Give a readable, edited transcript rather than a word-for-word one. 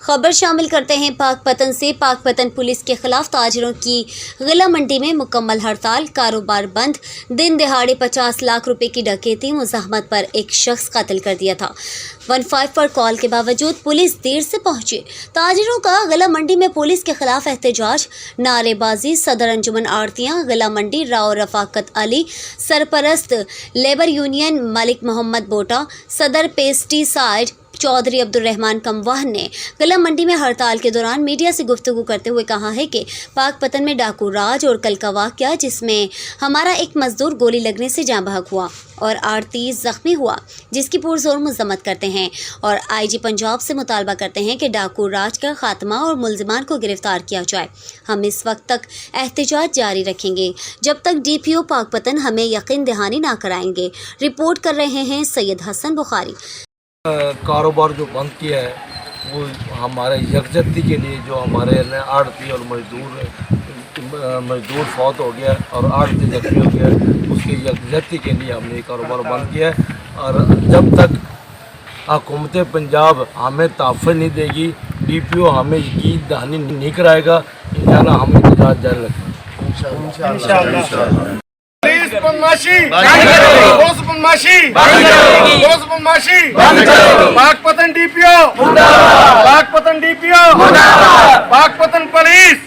खबर शामिल करते हैं पाकपतन से। पाकपतन पुलिस के खिलाफ ताजिरों की गला मंडी में मुकम्मल हड़ताल, कारोबार बंद, दिन दिहाड़े 50 लाख रुपए की डकैती, मुज़ाहमत पर एक शख्स कत्ल कर दिया था। 15 पर कॉल के बावजूद पुलिस देर से पहुंची। ताजिरों का गला मंडी में पुलिस के खिलाफ एहतजाज, नारेबाजी। सदर अंजुमन आड़तियां गला मंडी राव रफाकत अली, सरपरस्त लेबर यूनियन मलिक मोहम्मद बोटा, सदर पेस्टिसाइड चौधरी अब्दुर्रहमान कमवाहन ने गला मंडी में हड़ताल के दौरान मीडिया से गुफ्तगू करते हुए कहा है कि पाकपतन में डाकू राज और कल का वाक़या जिसमें हमारा एक मजदूर गोली लगने से जाँ बहक हुआ और आरती जख्मी हुआ, जिसकी पुरजोर मजम्मत करते हैं और आईजी पंजाब से मुतालबा करते हैं कि डाकू राज का खात्मा और मुलजिमान को गिरफ्तार किया जाए। हम इस वक्त तक एहतजाज जारी रखेंगे जब तक DPO पाकपतन हमें यकीन दहानी ना कराएंगे। रिपोर्ट कर रहे हैं सैयद हसन बुखारी। कारोबार जो बंद किया है वो हमारे यकजहती के लिए, जो हमारे आड़ती और मजदूर फौत हो गया और आड़ती जख्मी हो गया, उसके यकजहती के लिए हमने ये कारोबार बंद किया है। और जब तक हुकूमत पंजाब हमें तहफ़्फ़ुज़ नहीं देगी, DPO हमें यकीन दहानी नहीं कराएगा, इंशाअल्लाह हम एहतजाज जारी रखेंगे इंशाअल्लाह। Pakpattan DPO, Pakpattan police.